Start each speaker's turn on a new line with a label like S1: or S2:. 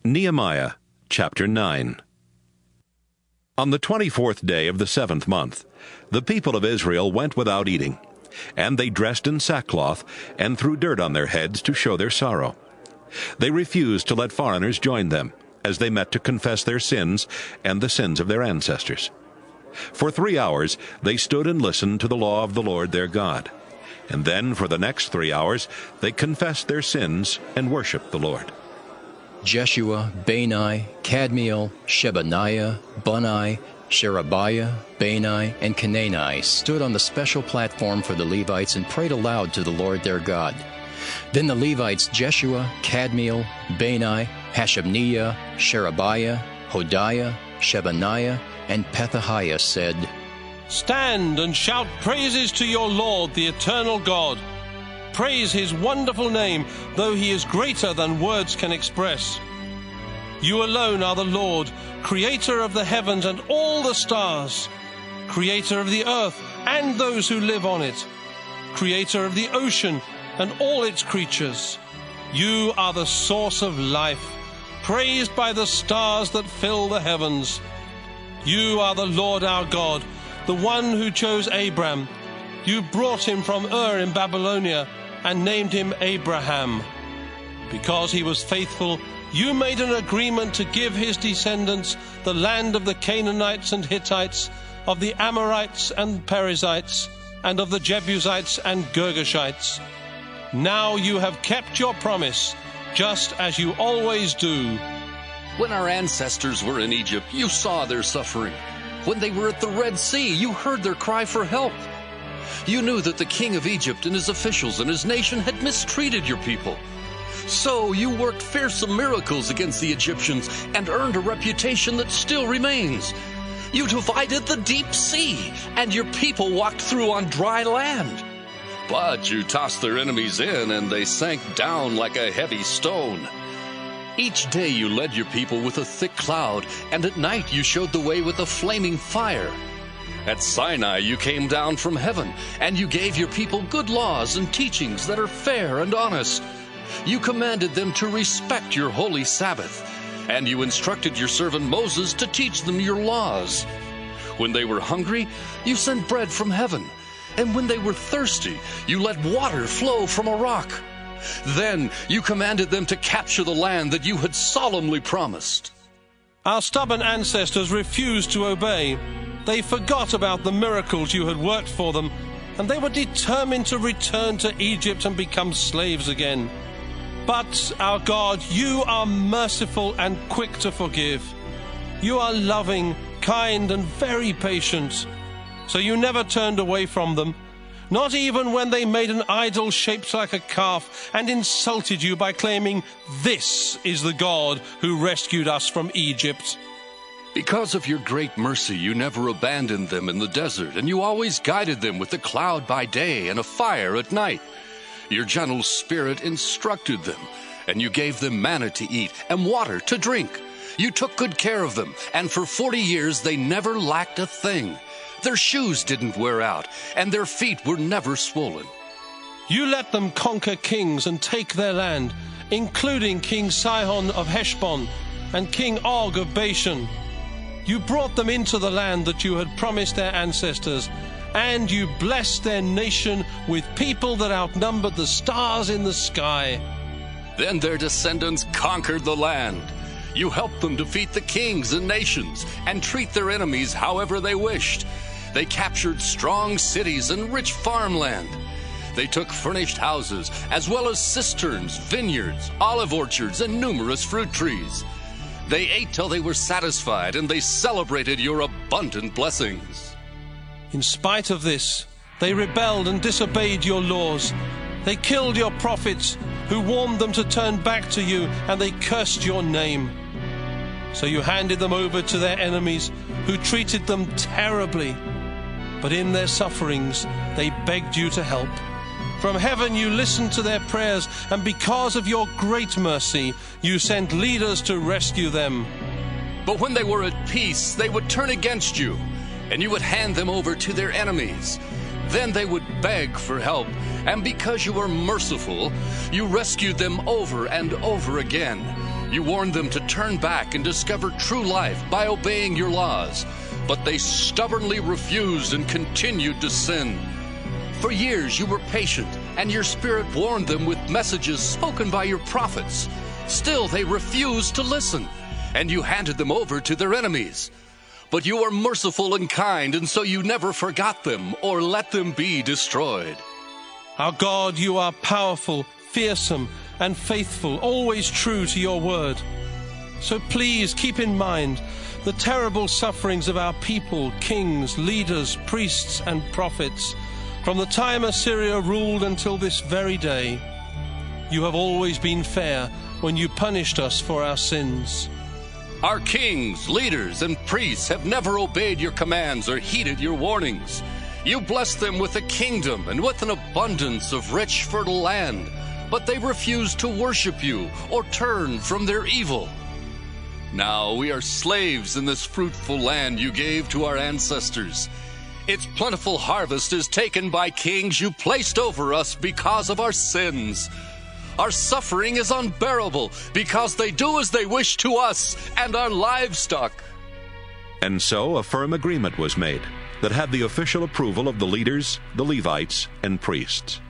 S1: Nehemiah chapter 9. On the 24th day of the 7th month, the people of Israel went without eating, and they dressed in sackcloth and threw dirt on their heads to show their sorrow. They refused to let foreigners join them, as they met to confess their sins and the sins of their ancestors. For 3 hours they stood and listened to the law of the Lord their God, and then for the next 3 hours they confessed their sins and worshiped the Lord.
S2: Jeshua, Bani, Kadmiel, Shebaniah, Bunni, Sherebiah, Bani, and Canaani stood on the special platform for the Levites and prayed aloud to the Lord their God. Then the Levites Jeshua, Kadmiel, Bani, Hashabniah, Sherebiah, Hodiah, Shebaniah, and Pethahiah said,
S3: "Stand and shout praises to your Lord, the eternal God. Praise his wonderful name, though he is greater than words can express. You alone are the Lord, creator of the heavens and all the stars, creator of the earth and those who live on it, creator of the ocean and all its creatures. You are the source of life, praised by the stars that fill the heavens. You are the Lord our God, the one who chose Abram. You brought him from Ur in Babylonia and named him Abraham. Because he was faithful, you made an agreement to give his descendants the land of the Canaanites and Hittites, of the Amorites and Perizzites, and of the Jebusites and Girgashites. Now you have kept your promise, just as you always do."
S4: When our ancestors were in Egypt, you saw their suffering. When they were at the Red Sea, you heard their cry for help. You knew that the king of Egypt and his officials and his nation had mistreated your people. So you worked fearsome miracles against the Egyptians and earned a reputation that still remains. You divided the deep sea, and your people walked through on dry land. But you tossed their enemies in, and they sank down like a heavy stone. Each day you led your people with a thick cloud, and at night you showed the way with a flaming fire. At Sinai you came down from heaven, and you gave your people good laws and teachings that are fair and honest. You commanded them to respect your holy Sabbath, and you instructed your servant Moses to teach them your laws. When they were hungry, you sent bread from heaven, and when they were thirsty, you let water flow from a rock. Then you commanded them to capture the land that you had solemnly promised.
S3: Our stubborn ancestors refused to obey. They forgot about the miracles you had worked for them, and they were determined to return to Egypt and become slaves again. But, our God, you are merciful and quick to forgive. You are loving, kind, and very patient. So you never turned away from them, not even when they made an idol shaped like a calf and insulted you by claiming, "This is the God who rescued us from Egypt."
S4: Because of your great mercy, you never abandoned them in the desert, and you always guided them with a cloud by day and a fire at night. Your gentle spirit instructed them, and you gave them manna to eat and water to drink. You took good care of them, and for 40 years they never lacked a thing. Their shoes didn't wear out, and their feet were never swollen.
S3: You let them conquer kings and take their land, including King Sihon of Heshbon and King Og of Bashan. You brought them into the land that you had promised their ancestors, and you blessed their nation with people that outnumbered the stars in the sky.
S4: Then their descendants conquered the land. You helped them defeat the kings and nations and treat their enemies however they wished. They captured strong cities and rich farmland. They took furnished houses, as well as cisterns, vineyards, olive orchards, and numerous fruit trees. They ate till they were satisfied, and they celebrated your abundant blessings.
S3: In spite of this, they rebelled and disobeyed your laws. They killed your prophets, who warned them to turn back to you, and they cursed your name. So you handed them over to their enemies, who treated them terribly. But in their sufferings, they begged you to help. From heaven you listened to their prayers, and because of your great mercy, you sent leaders to rescue them.
S4: But when they were at peace, they would turn against you, and you would hand them over to their enemies. Then they would beg for help, and because you were merciful, you rescued them over and over again. You warned them to turn back and discover true life by obeying your laws, but they stubbornly refused and continued to sin. For years you were patient, and your Spirit warned them with messages spoken by your prophets. Still they refused to listen, and you handed them over to their enemies. But you are merciful and kind, and so you never forgot them or let them be destroyed.
S3: Our God, you are powerful, fearsome, and faithful, always true to your word. So please keep in mind the terrible sufferings of our people, kings, leaders, priests, and prophets, from the time Assyria ruled until this very day. You have always been fair when you punished us for our sins.
S4: Our kings, leaders, and priests have never obeyed your commands or heeded your warnings. You blessed them with a kingdom and with an abundance of rich, fertile land, but they refused to worship you or turn from their evil. Now we are slaves in this fruitful land you gave to our ancestors. Its plentiful harvest is taken by kings you placed over us because of our sins. Our suffering is unbearable because they do as they wish to us and our livestock.
S1: And so a firm agreement was made that had the official approval of the leaders, the Levites, and priests.